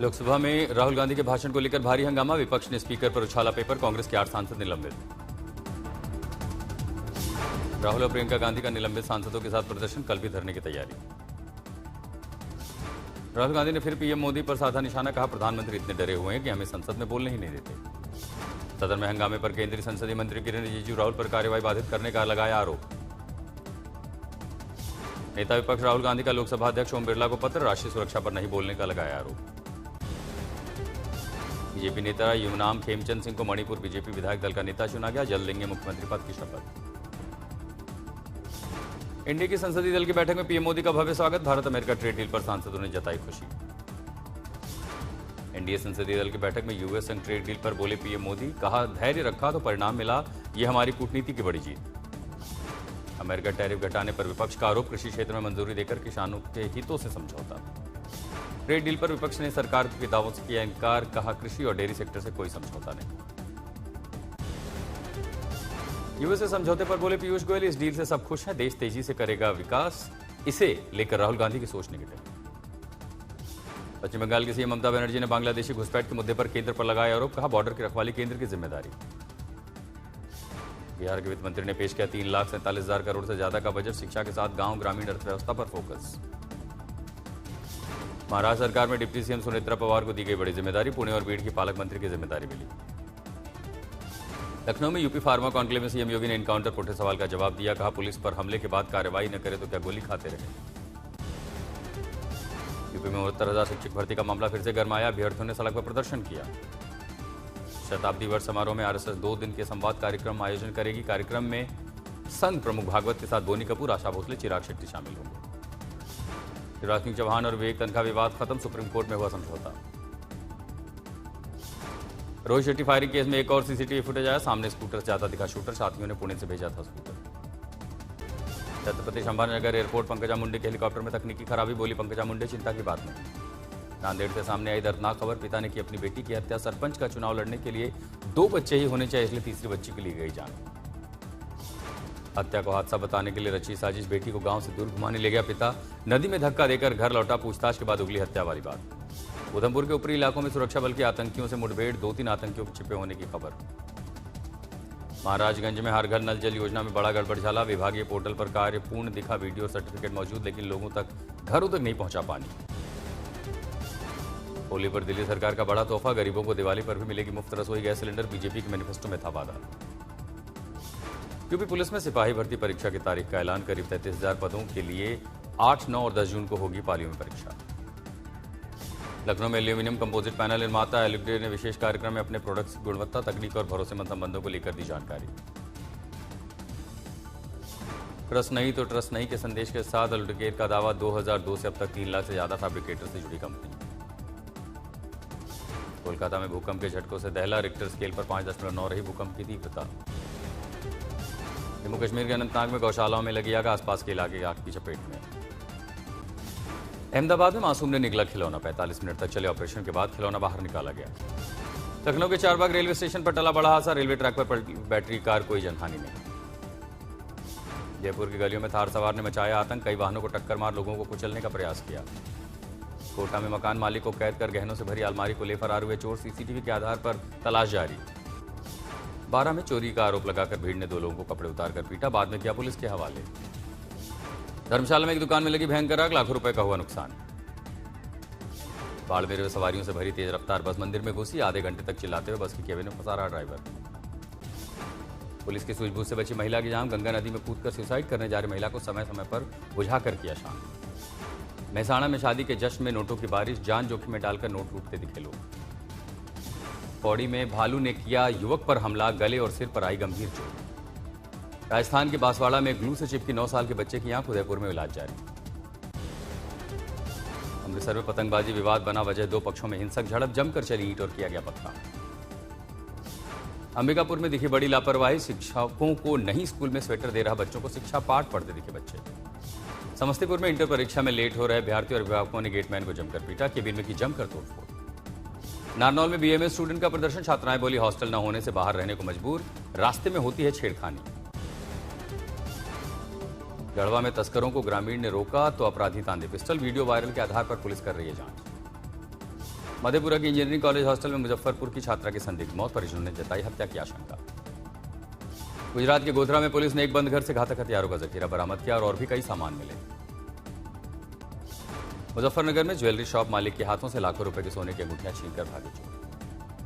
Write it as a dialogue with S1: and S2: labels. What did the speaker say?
S1: लोकसभा में राहुल गांधी के भाषण को लेकर भारी हंगामा, विपक्ष ने स्पीकर पर उछाला पेपर, कांग्रेस के 8 सांसद निलंबित। राहुल और प्रियंका गांधी का निलंबित सांसदों के साथ प्रदर्शन, कल भी धरने की तैयारी। राहुल गांधी ने फिर पीएम मोदी पर साधा निशाना, कहा प्रधानमंत्री इतने डरे हुए हैं कि हमें संसद में बोलने ही नहीं देते। सदन में हंगामे पर केंद्रीय संसदीय मंत्री किरेन रिजिजू राहुल पर कार्यवाही बाधित करने का लगाया आरोप। नेता विपक्ष राहुल गांधी का लोकसभा अध्यक्ष ओम बिरला को पत्र, राष्ट्रीय सुरक्षा पर नहीं बोलने का लगाया आरोप। बीजेपी नेता यूनाम खेमचंद सिंह को मणिपुर बीजेपी विधायक दल का नेता चुना गया, जल्द लेंगे मुख्यमंत्री पद की शपथ। इंडिया की संसदीय दल की बैठक में पीएम मोदी का भव्य स्वागत, भारत अमेरिका ट्रेड डील पर सांसदों ने जताई खुशी। एनडीए संसदीय दल की बैठक में यूएस संग ट्रेड डील पर बोले पीएम मोदी, कहा धैर्य रखा तो परिणाम मिला, यह हमारी कूटनीति की बड़ी जीत। अमेरिका टैरिफ घटाने पर विपक्ष का आरोप, कृषि क्षेत्र में मंजूरी देकर किसानों के हितों से समझौता। ट्रेड डील पर विपक्ष ने सरकार के दावों से किया इनकार, कहा कृषि और डेयरी सेक्टर से कोई समझौता नहीं। यूएसए समझौते पर बोले पीयूष गोयल, इस डील से सब खुश हैं, देश तेजी से करेगा विकास, इसे लेकर राहुल गांधी की सोच नेगेटिव। पश्चिम बंगाल की सीएम ममता बनर्जी ने बांग्लादेशी घुसपैठ के मुद्दे पर केंद्र पर लगाया आरोप, कहा बॉर्डर की रखवाली केंद्र की जिम्मेदारी। बिहार के वित्त मंत्री ने पेश किया 3,47,000 करोड़ से ज्यादा का बजट, शिक्षा के साथ गांव ग्रामीण अर्थव्यवस्था पर फोकस। महाराष्ट्र सरकार में डिप्टी सीएम सुनेत्रा पवार को दी गई बड़ी जिम्मेदारी, पुणे और बीड़ की पालक मंत्री की जिम्मेदारी मिली। लखनऊ में यूपी फार्मा कॉन्क्लेव में सीएम योगी ने एनकाउंटर पर उठे सवाल का जवाब दिया, कहा पुलिस पर हमले के बाद कार्रवाई न करे तो क्या गोली खाते रहे। यूपी में 69,000 शिक्षक भर्ती का मामला फिर से गरमाया, अभ्यर्थियों ने सड़क पर प्रदर्शन किया। शताब्दी वर्ष समारोह में आरएसएस 2 दिन के संवाद कार्यक्रम आयोजन करेगी, कार्यक्रम में संघ प्रमुख भागवत के साथ बोनी कपूर, आशा भोसले, चिराग शेट्टी शामिल होंगे। शिवराज सिंह चौहान और विवेक तनखा विवाद खत्म, सुप्रीम कोर्ट में हुआ समझौता। रोहित शेट्टी फायरिंग केस में एक और सीसीटीवी फुटेज आया, सामने स्कूटर से जाता दिखा शूटर, साथियों ने पुणे से भेजा था स्कूटर। छत्रपति संभाजीनगर एयरपोर्ट पंकजा मुंडे के हेलीकॉप्टर में तकनीकी खराबी, बोली पंकजा मुंडे, चिंता की बात नहीं। नांदेड़ से सामने आई दर्दनाक खबर, पिता ने की अपनी बेटी की हत्या, सरपंच का चुनाव लड़ने के लिए 2 बच्चे ही होने चाहिए, इसलिए तीसरी बच्ची के लिए गई जान। हत्या को हादसा बताने के लिए रची साजिश, बेटी को गांव से दूर घुमाने ले गया पिता, नदी में धक्का देकर घर लौटा, पूछताछ के बाद उगली हत्या वाली बात। उधमपुर के ऊपरी इलाकों में सुरक्षा बल के आतंकियों से मुठभेड़, 2-3 आतंकियों के छिपे होने की खबर। महाराजगंज में हर घर नल जल योजना में बड़ा गड़बड़झाला, विभागीय पोर्टल पर कार्य पूर्ण दिखा, वीडियो सर्टिफिकेट मौजूद, लेकिन लोगों तक घरों तक नहीं पहुंचा पानी। होली पर दिल्ली सरकार का बड़ा तोहफा, गरीबों को दिवाली पर भी मिलेगी मुफ्त रसोई गैस सिलेंडर, बीजेपी के मैनिफेस्टो में था वादा। यूपी पुलिस में सिपाही भर्ती परीक्षा की तारीख का ऐलान, करीब 33,000 पदों के लिए 8, 9 और 10 जून को होगी पालियों में परीक्षा। लखनऊ में एल्यूमिनियम कंपोजिट पैनल निर्माता एल्यूडे ने विशेष कार्यक्रम में अपने प्रोडक्ट्स की गुणवत्ता, तकनीक और भरोसेमंद संबंधों को लेकर दी जानकारी। ट्रस्ट नहीं तो ट्रस्ट नहीं के संदेश के साथ एल्यूडकेयर का दावा, 2002 से अब तक 3 लाख से ज्यादा फैब्रिकेटर से जुड़ी कंपनी। कोलकाता में भूकंप के झटकों से दहला, रिक्टर स्केल पर 5.9 रही भूकंप की तीव्रता। जम्मू कश्मीर के अनंतनाग में गौशालाओं में लगी आग, आसपास के इलाके आग की चपेट में। अहमदाबाद में मासूम ने निकला खिलौना, 45 मिनट तक चले ऑपरेशन के बाद खिलौना बाहर निकाला गया। लखनऊ के चारबाग रेलवे स्टेशन पर टला बड़ा हादसा, रेलवे ट्रैक पर बैटरी कार, कोई जनहानि नहीं। जयपुर की गलियों में थार सवार ने मचाया आतंक, कई वाहनों को टक्कर मार लोगों को कुचलने का प्रयास किया। कोटा में मकान मालिक को कैद कर गहनों से भरी अलमारी को ले फरार हुए चोर, सीसीटीवी के आधार पर तलाश जारी। 12 में चोरी का आरोप लगाकर भीड़ ने 2 लोगों को कपड़े उतारकर पीटा, बाद में किया पुलिस के हवाले। धर्मशाला में एक दुकान में लगी भयंकर आग, लाखों रुपए का हुआ नुकसान। बाड़मेर में सवारियों से भरी तेज रफ्तार बस मंदिर में घुसी, आधे घंटे तक चिल्लाते हुए बस की केबिन में फंसा रहा ड्राइवर। पुलिस की सूझबूझ से बची महिला की जान, गंगा नदी में कूदकर सुसाइड करने जा रही महिला को समय समय पर बुझाकर किया शांत। मेहसाणा में शादी के जश्न में नोटों की बारिश, जान जोखिम में डालकर नोट लूटते दिखे लोग। पौड़ी में भालू ने किया युवक पर हमला, गले और सिर पर आई गंभीर चोट। राजस्थान के बांसवाड़ा में ग्लू से चिपकी 9 साल के बच्चे की आंख, उदयपुर में इलाज जारी। अमृतसर में पतंगबाजी विवाद बना वजह, 2 पक्षों में हिंसक झड़प, जमकर चली ईंट और किया गया पत्थर। अंबिकापुर में दिखी बड़ी लापरवाही, शिक्षकों को नहीं स्कूल में स्वेटर दे रहा बच्चों को शिक्षा पाठ पढ़ते दिखे बच्चे। समस्तीपुर में इंटर परीक्षा में लेट हो रहे अभ्यर्थी और अभिभावकों ने गेटमैन को जमकर पीटा, केबिन में की जमकर तोड़फोड़। नारनौल में बीएमएस स्टूडेंट का प्रदर्शन, छात्राएं बोली हॉस्टल न होने से बाहर रहने को मजबूर, रास्ते में होती है छेड़खानी। गढ़वा में तस्करों को ग्रामीण ने रोका तो अपराधी तांदे पिस्टल, वीडियो वायरल के आधार पर पुलिस कर रही है जांच। मधेपुरा की इंजीनियरिंग कॉलेज हॉस्टल में मुजफ्फरपुर की छात्रा की संदिग्ध मौत, परिजनों ने जताई हत्या की आशंका। गुजरात के गोधरा में पुलिस ने एक बंद घर से घातक हथियारों का जखीरा बरामद किया और भी कई सामान मिले। मुजफ्फरनगर में ज्वेलरी शॉप मालिक के हाथों से लाखों रुपए के सोने की अंगूठियां छीनकर भागे चोर।